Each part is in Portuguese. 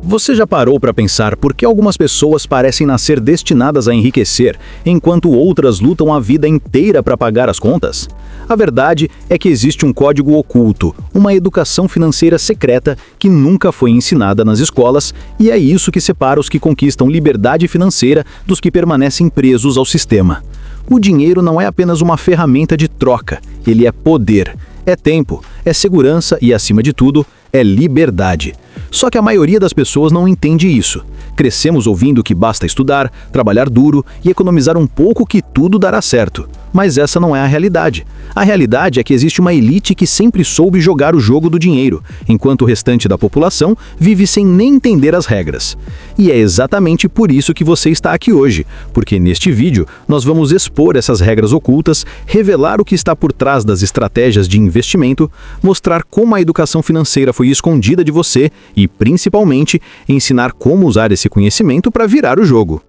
Você já parou para pensar por que algumas pessoas parecem nascer destinadas a enriquecer, enquanto outras lutam a vida inteira para pagar as contas? A verdade é que existe um código oculto, uma educação financeira secreta que nunca foi ensinada nas escolas, e é isso que separa os que conquistam liberdade financeira dos que permanecem presos ao sistema. O dinheiro não é apenas uma ferramenta de troca, ele é poder, é tempo, é segurança e, acima de tudo, é liberdade. Só que a maioria das pessoas não entende isso. Crescemos ouvindo que basta estudar, trabalhar duro e economizar um pouco que tudo dará certo. Mas essa não é a realidade. A realidade é que existe uma elite que sempre soube jogar o jogo do dinheiro, enquanto o restante da população vive sem nem entender as regras. E é exatamente por isso que você está aqui hoje, porque neste vídeo nós vamos expor essas regras ocultas, revelar o que está por trás das estratégias de investimento, mostrar como a educação financeira foi escondida de você e, principalmente, ensinar como usar esse conhecimento para virar o jogo.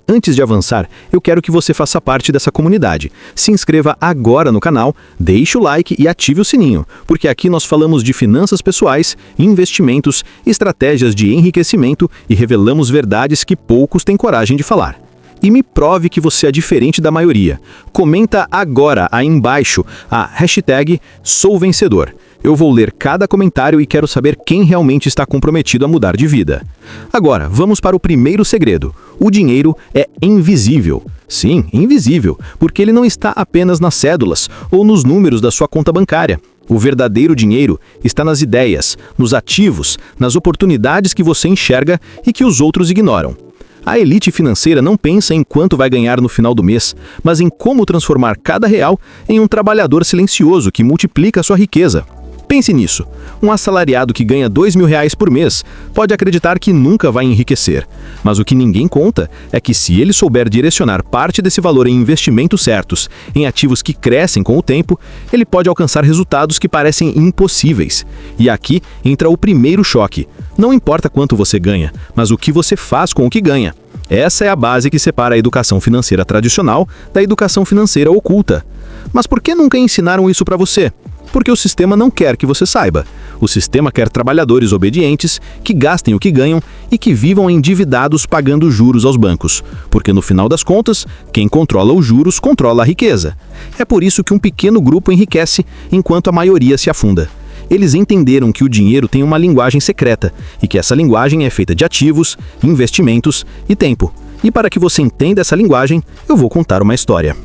Antes de avançar, eu quero que você faça parte dessa comunidade. Se inscreva agora no canal, deixe o like e ative o sininho, porque aqui nós falamos de finanças pessoais, investimentos, estratégias de enriquecimento e revelamos verdades que poucos têm coragem de falar. E me prove que você é diferente da maioria. Comenta agora aí embaixo a hashtag #SouVencedor. Eu vou ler cada comentário e quero saber quem realmente está comprometido a mudar de vida. Agora, vamos para o primeiro segredo. O dinheiro é invisível. Sim, invisível, porque ele não está apenas nas cédulas ou nos números da sua conta bancária. O verdadeiro dinheiro está nas ideias, nos ativos, nas oportunidades que você enxerga e que os outros ignoram. A elite financeira não pensa em quanto vai ganhar no final do mês, mas em como transformar cada real em um trabalhador silencioso que multiplica a sua riqueza. Pense nisso. Um assalariado que ganha R$2.000 por mês pode acreditar que nunca vai enriquecer. Mas o que ninguém conta é que se ele souber direcionar parte desse valor em investimentos certos, em ativos que crescem com o tempo, ele pode alcançar resultados que parecem impossíveis. E aqui entra o primeiro choque. Não importa quanto você ganha, mas o que você faz com o que ganha. Essa é a base que separa a educação financeira tradicional da educação financeira oculta. Mas por que nunca ensinaram isso para você? Porque o sistema não quer que você saiba. O sistema quer trabalhadores obedientes, que gastem o que ganham e que vivam endividados pagando juros aos bancos. Porque no final das contas, quem controla os juros controla a riqueza. É por isso que um pequeno grupo enriquece, enquanto a maioria se afunda. Eles entenderam que o dinheiro tem uma linguagem secreta e que essa linguagem é feita de ativos, investimentos e tempo. E para que você entenda essa linguagem, eu vou contar uma história.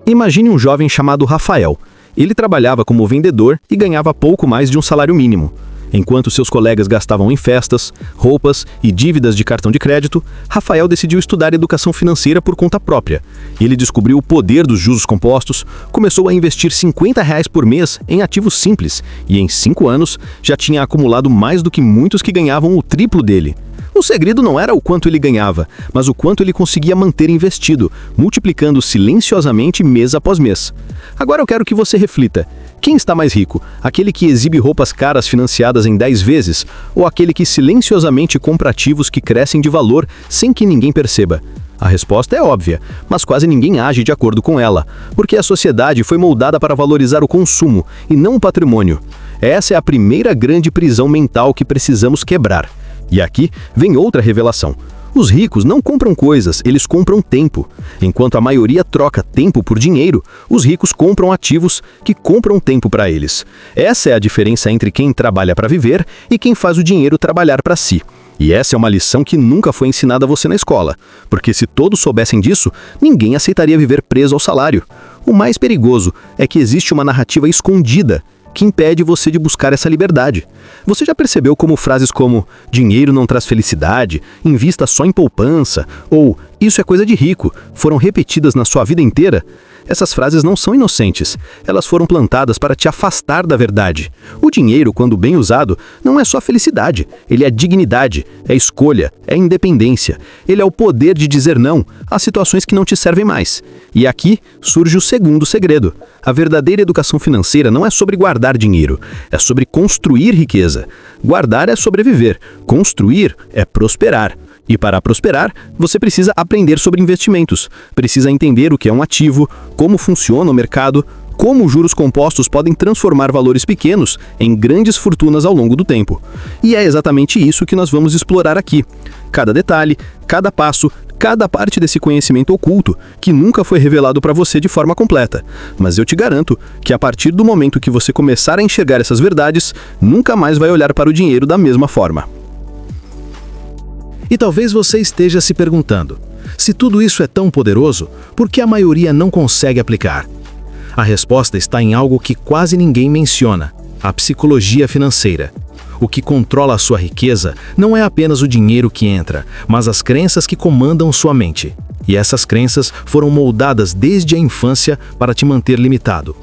Imagine um jovem chamado Rafael. Ele trabalhava como vendedor e ganhava pouco mais de um salário mínimo. Enquanto seus colegas gastavam em festas, roupas e dívidas de cartão de crédito, Rafael decidiu estudar educação financeira por conta própria. Ele descobriu o poder dos juros compostos, começou a investir R$50 por mês em ativos simples e em 5 anos já tinha acumulado mais do que muitos que ganhavam o triplo dele. O segredo não era o quanto ele ganhava, mas o quanto ele conseguia manter investido, multiplicando silenciosamente mês após mês. Agora eu quero que você reflita. Quem está mais rico? Aquele que exibe roupas caras financiadas em 10 vezes? Ou aquele que silenciosamente compra ativos que crescem de valor sem que ninguém perceba? A resposta é óbvia, mas quase ninguém age de acordo com ela, porque a sociedade foi moldada para valorizar o consumo e não o patrimônio. Essa é a primeira grande prisão mental que precisamos quebrar. E aqui vem outra revelação. Os ricos não compram coisas, eles compram tempo. Enquanto a maioria troca tempo por dinheiro, os ricos compram ativos que compram tempo para eles. Essa é a diferença entre quem trabalha para viver e quem faz o dinheiro trabalhar para si. E essa é uma lição que nunca foi ensinada a você na escola, porque se todos soubessem disso, ninguém aceitaria viver preso ao salário. O mais perigoso é que existe uma narrativa escondida que impede você de buscar essa liberdade. Você já percebeu como frases como "dinheiro não traz felicidade", "invista só em poupança" ou "isso é coisa de rico" foram repetidas na sua vida inteira? Essas frases não são inocentes. Elas foram plantadas para te afastar da verdade. O dinheiro, quando bem usado, não é só felicidade. Ele é dignidade, é escolha, é independência. Ele é o poder de dizer não às situações que não te servem mais. E aqui surge o segundo segredo. A verdadeira educação financeira não é sobre guardar dinheiro, é sobre construir riqueza. Guardar é sobreviver, construir é prosperar. E para prosperar, você precisa aprender sobre investimentos, precisa entender o que é um ativo, como funciona o mercado, como os juros compostos podem transformar valores pequenos em grandes fortunas ao longo do tempo. E é exatamente isso que nós vamos explorar aqui. Cada detalhe, cada passo, cada parte desse conhecimento oculto que nunca foi revelado para você de forma completa. Mas eu te garanto que a partir do momento que você começar a enxergar essas verdades, nunca mais vai olhar para o dinheiro da mesma forma. E talvez você esteja se perguntando, se tudo isso é tão poderoso, por que a maioria não consegue aplicar? A resposta está em algo que quase ninguém menciona: a psicologia financeira. O que controla a sua riqueza não é apenas o dinheiro que entra, mas as crenças que comandam sua mente. E essas crenças foram moldadas desde a infância para te manter limitado.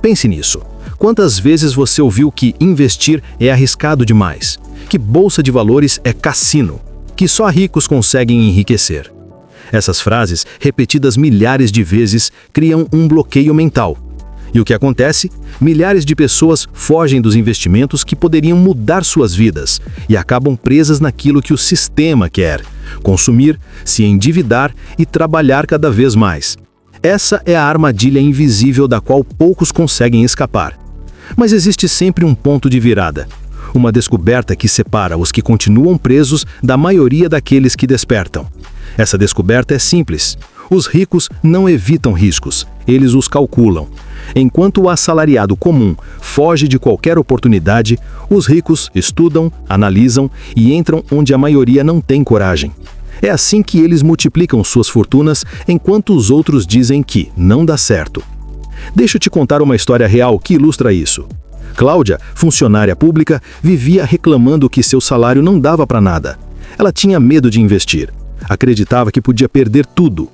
Pense nisso. Quantas vezes você ouviu que investir é arriscado demais? Que bolsa de valores é cassino? Que só ricos conseguem enriquecer? Essas frases, repetidas milhares de vezes, criam um bloqueio mental. E o que acontece? Milhares de pessoas fogem dos investimentos que poderiam mudar suas vidas e acabam presas naquilo que o sistema quer: consumir, se endividar e trabalhar cada vez mais. Essa é a armadilha invisível da qual poucos conseguem escapar. Mas existe sempre um ponto de virada. Uma descoberta que separa os que continuam presos da maioria daqueles que despertam. Essa descoberta é simples. Os ricos não evitam riscos, eles os calculam. Enquanto o assalariado comum foge de qualquer oportunidade, os ricos estudam, analisam e entram onde a maioria não tem coragem. É assim que eles multiplicam suas fortunas, enquanto os outros dizem que não dá certo. Deixa eu te contar uma história real que ilustra isso. Cláudia, funcionária pública, vivia reclamando que seu salário não dava para nada. Ela tinha medo de investir. Acreditava que podia perder tudo.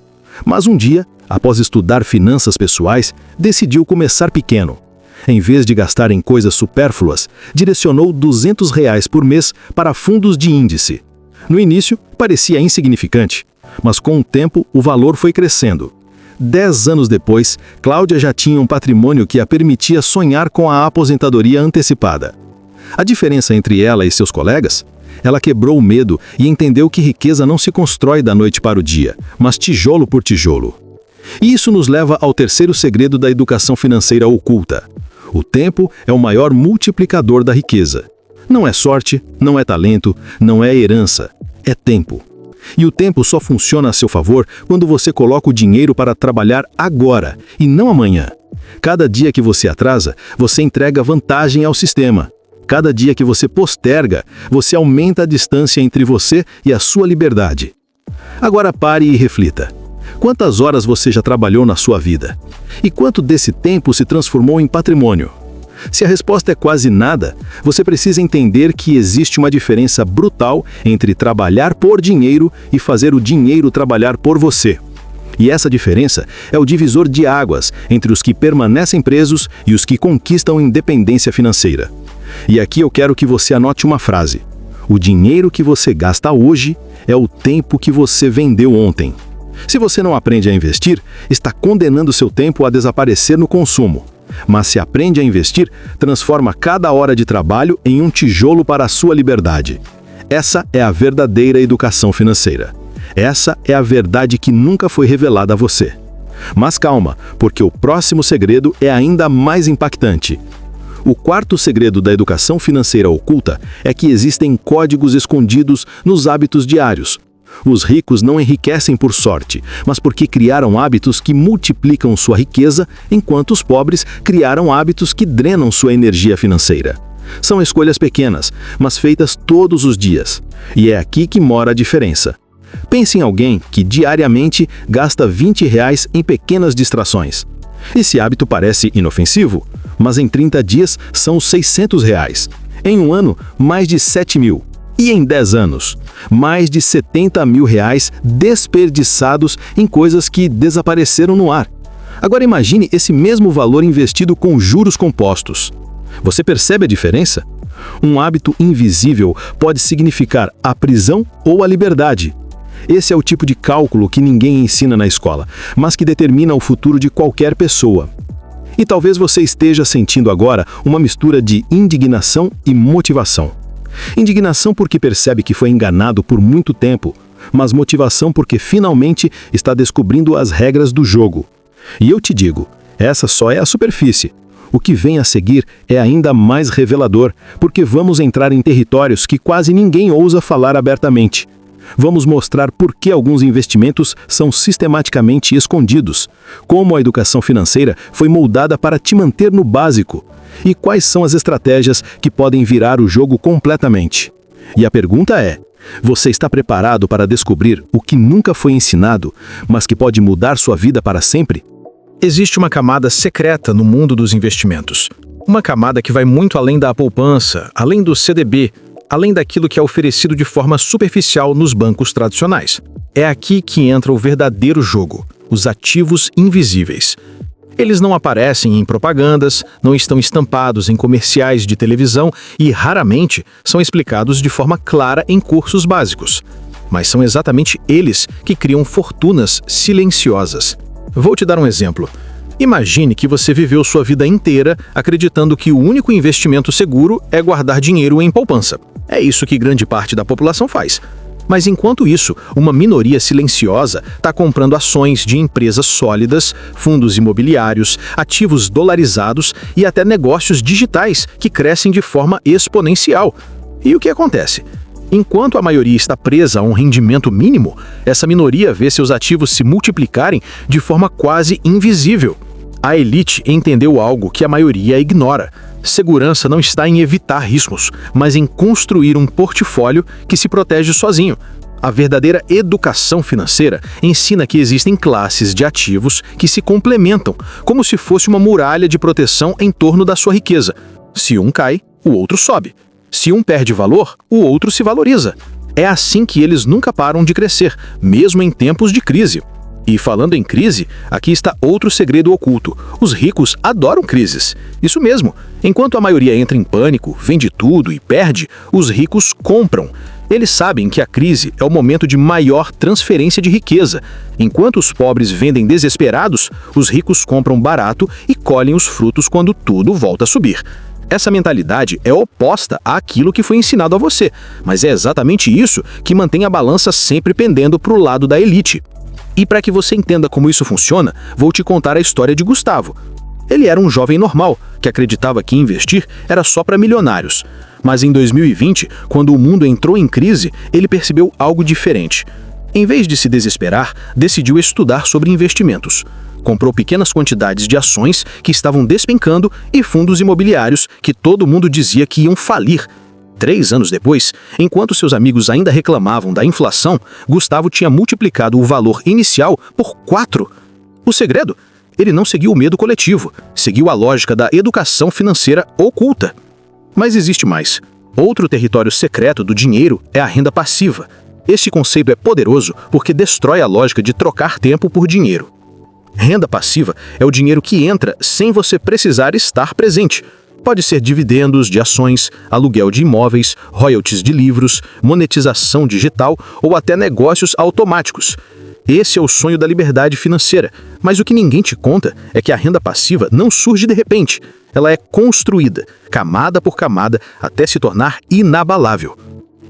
Mas um dia, após estudar finanças pessoais, decidiu começar pequeno. Em vez de gastar em coisas supérfluas, direcionou R$ 200 por mês para fundos de índice. No início, parecia insignificante, mas com o tempo o valor foi crescendo. 10 anos depois, Cláudia já tinha um patrimônio que a permitia sonhar com a aposentadoria antecipada. A diferença entre ela e seus colegas? Ela quebrou o medo e entendeu que riqueza não se constrói da noite para o dia, mas tijolo por tijolo. E isso nos leva ao terceiro segredo da educação financeira oculta. O tempo é o maior multiplicador da riqueza. Não é sorte, não é talento, não é herança, é tempo. E o tempo só funciona a seu favor quando você coloca o dinheiro para trabalhar agora e não amanhã. Cada dia que você atrasa, você entrega vantagem ao sistema. Cada dia que você posterga, você aumenta a distância entre você e a sua liberdade. Agora pare e reflita. Quantas horas você já trabalhou na sua vida? E quanto desse tempo se transformou em patrimônio? Se a resposta é quase nada, você precisa entender que existe uma diferença brutal entre trabalhar por dinheiro e fazer o dinheiro trabalhar por você. E essa diferença é o divisor de águas entre os que permanecem presos e os que conquistam independência financeira. E aqui eu quero que você anote uma frase: o dinheiro que você gasta hoje é o tempo que você vendeu ontem. Se você não aprende a investir, está condenando seu tempo a desaparecer no consumo. Mas se aprende a investir, transforma cada hora de trabalho em um tijolo para a sua liberdade. Essa é a verdadeira educação financeira. Essa é a verdade que nunca foi revelada a você. Mas calma, porque o próximo segredo é ainda mais impactante. O quarto segredo da educação financeira oculta é que existem códigos escondidos nos hábitos diários. Os ricos não enriquecem por sorte, mas porque criaram hábitos que multiplicam sua riqueza, enquanto os pobres criaram hábitos que drenam sua energia financeira. São escolhas pequenas, mas feitas todos os dias. E é aqui que mora a diferença. Pense em alguém que diariamente gasta R$ 20 em pequenas distrações. Esse hábito parece inofensivo, mas em 30 dias são R$ 600. Em um ano, mais de 7 mil. E em 10 anos, mais de 70 mil reais desperdiçados em coisas que desapareceram no ar. Agora imagine esse mesmo valor investido com juros compostos. Você percebe a diferença? Um hábito invisível pode significar a prisão ou a liberdade. Esse é o tipo de cálculo que ninguém ensina na escola, mas que determina o futuro de qualquer pessoa. E talvez você esteja sentindo agora uma mistura de indignação e motivação. Indignação porque percebe que foi enganado por muito tempo, mas motivação porque finalmente está descobrindo as regras do jogo. E eu te digo, Essa só é a superfície. O que vem a seguir é ainda mais revelador, porque vamos entrar em territórios que quase ninguém ousa falar abertamente. Vamos mostrar por que alguns investimentos são sistematicamente escondidos, como a educação financeira foi moldada para te manter no básico, e quais são as estratégias que podem virar o jogo completamente. E a pergunta é: você está preparado para descobrir o que nunca foi ensinado, mas que pode mudar sua vida para sempre? Existe uma camada secreta no mundo dos investimentos. Uma camada que vai muito além da poupança, além do CDB, além daquilo que é oferecido de forma superficial nos bancos tradicionais. É aqui que entra o verdadeiro jogo, os ativos invisíveis. Eles não aparecem em propagandas, não estão estampados em comerciais de televisão e, raramente, são explicados de forma clara em cursos básicos. Mas são exatamente eles que criam fortunas silenciosas. Vou te dar um exemplo. Imagine que você viveu sua vida inteira acreditando que o único investimento seguro é guardar dinheiro em poupança. É isso que grande parte da população faz. Mas enquanto isso, uma minoria silenciosa está comprando ações de empresas sólidas, fundos imobiliários, ativos dolarizados e até negócios digitais que crescem de forma exponencial. E o que acontece? Enquanto a maioria está presa a um rendimento mínimo, essa minoria vê seus ativos se multiplicarem de forma quase invisível. A elite entendeu algo que a maioria ignora. Segurança não está em evitar riscos, mas em construir um portfólio que se protege sozinho. A verdadeira educação financeira ensina que existem classes de ativos que se complementam, como se fosse uma muralha de proteção em torno da sua riqueza. Se um cai, o outro sobe. Se um perde valor, o outro se valoriza. É assim que eles nunca param de crescer, mesmo em tempos de crise. E falando em crise, aqui está outro segredo oculto. Os ricos adoram crises. Isso mesmo. Enquanto a maioria entra em pânico, vende tudo e perde, os ricos compram. Eles sabem que a crise é o momento de maior transferência de riqueza. Enquanto os pobres vendem desesperados, os ricos compram barato e colhem os frutos quando tudo volta a subir. Essa mentalidade é oposta àquilo que foi ensinado a você, mas é exatamente isso que mantém a balança sempre pendendo para o lado da elite. E para que você entenda como isso funciona, vou te contar a história de Gustavo. Ele era um jovem normal, que acreditava que investir era só para milionários. Mas em 2020, quando o mundo entrou em crise, ele percebeu algo diferente. Em vez de se desesperar, decidiu estudar sobre investimentos. Comprou pequenas quantidades de ações que estavam despencando e fundos imobiliários que todo mundo dizia que iam falir. 3 anos depois, enquanto seus amigos ainda reclamavam da inflação, Gustavo tinha multiplicado o valor inicial por 4. O segredo? Ele não seguiu o medo coletivo, seguiu a lógica da educação financeira oculta. Mas existe mais. Outro território secreto do dinheiro é a renda passiva. Esse conceito é poderoso porque destrói a lógica de trocar tempo por dinheiro. Renda passiva é o dinheiro que entra sem você precisar estar presente. Pode ser dividendos de ações, aluguel de imóveis, royalties de livros, monetização digital ou até negócios automáticos. Esse é o sonho da liberdade financeira, mas o que ninguém te conta é que a renda passiva não surge de repente. Ela é construída, camada por camada, até se tornar inabalável.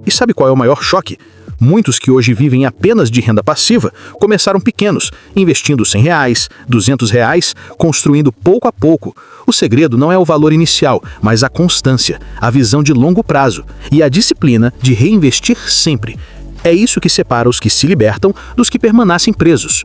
E sabe qual é o maior choque? Muitos que hoje vivem apenas de renda passiva começaram pequenos, investindo R$100, R$200, construindo pouco a pouco. O segredo não é o valor inicial, mas a constância, a visão de longo prazo e a disciplina de reinvestir sempre. É isso que separa os que se libertam dos que permanecem presos.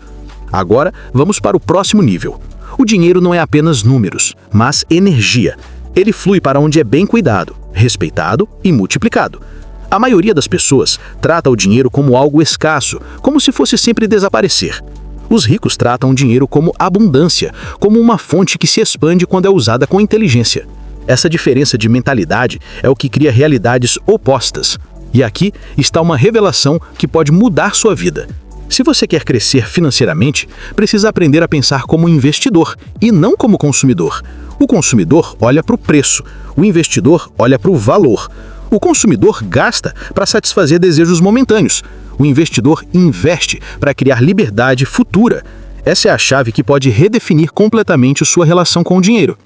Agora, vamos para o próximo nível. O dinheiro não é apenas números, mas energia. Ele flui para onde é bem cuidado, respeitado e multiplicado. A maioria das pessoas trata o dinheiro como algo escasso, como se fosse sempre desaparecer. Os ricos tratam o dinheiro como abundância, como uma fonte que se expande quando é usada com inteligência. Essa diferença de mentalidade é o que cria realidades opostas. E aqui está uma revelação que pode mudar sua vida. Se você quer crescer financeiramente, precisa aprender a pensar como investidor e não como consumidor. O consumidor olha para o preço, o investidor olha para o valor. O consumidor gasta para satisfazer desejos momentâneos. O investidor investe para criar liberdade futura. Essa é a chave que pode redefinir completamente sua relação com o dinheiro.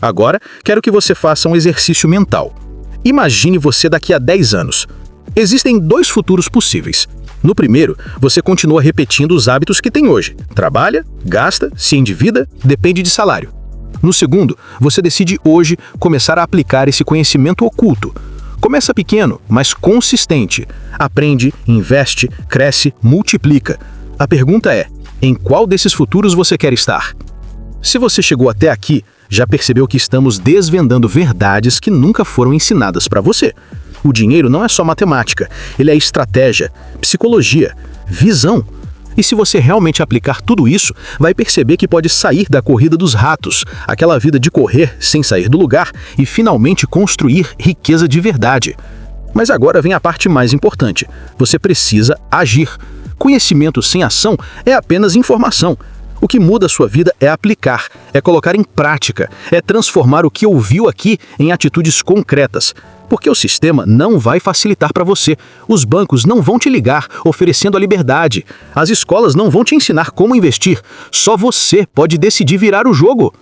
Agora, quero que você faça um exercício mental. Imagine você daqui a 10 anos. Existem dois futuros possíveis. No primeiro, você continua repetindo os hábitos que tem hoje. Trabalha, gasta, se endivida, depende de salário. No segundo, você decide hoje começar a aplicar esse conhecimento oculto. Começa pequeno, mas consistente. Aprende, investe, cresce, multiplica. A pergunta é, em qual desses futuros você quer estar? Se você chegou até aqui, já percebeu que estamos desvendando verdades que nunca foram ensinadas para você. O dinheiro não é só matemática, ele é estratégia, psicologia, visão. E se você realmente aplicar tudo isso, vai perceber que pode sair da corrida dos ratos, aquela vida de correr sem sair do lugar e finalmente construir riqueza de verdade. Mas agora vem a parte mais importante. Você precisa agir. Conhecimento sem ação é apenas informação. O que muda a sua vida é aplicar, é colocar em prática, é transformar o que ouviu aqui em atitudes concretas. Porque o sistema não vai facilitar para você. Os bancos não vão te ligar oferecendo a liberdade. As escolas não vão te ensinar como investir. Só você pode decidir virar o jogo.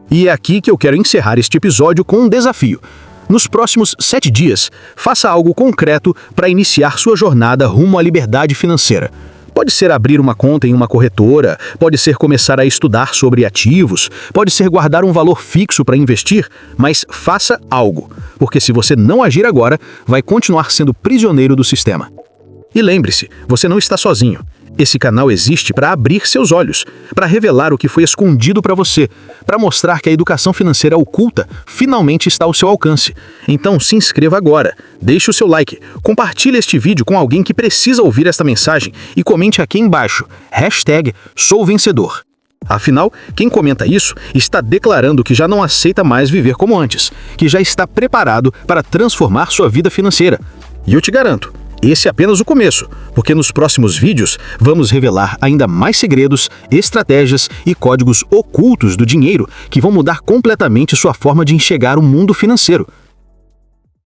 E é aqui que eu quero encerrar este episódio com um desafio. Nos próximos 7 dias, faça algo concreto para iniciar sua jornada rumo à liberdade financeira. Pode ser abrir uma conta em uma corretora, pode ser começar a estudar sobre ativos, pode ser guardar um valor fixo para investir, mas faça algo, porque se você não agir agora, vai continuar sendo prisioneiro do sistema. E lembre-se, você não está sozinho. Esse canal existe para abrir seus olhos, para revelar o que foi escondido para você, para mostrar que a educação financeira oculta finalmente está ao seu alcance. Então se inscreva agora, deixe o seu like, compartilhe este vídeo com alguém que precisa ouvir esta mensagem e comente aqui embaixo, #SouVencedor. Afinal, quem comenta isso está declarando que já não aceita mais viver como antes, que já está preparado para transformar sua vida financeira. E eu te garanto, esse é apenas o começo, porque nos próximos vídeos vamos revelar ainda mais segredos, estratégias e códigos ocultos do dinheiro que vão mudar completamente sua forma de enxergar o mundo financeiro.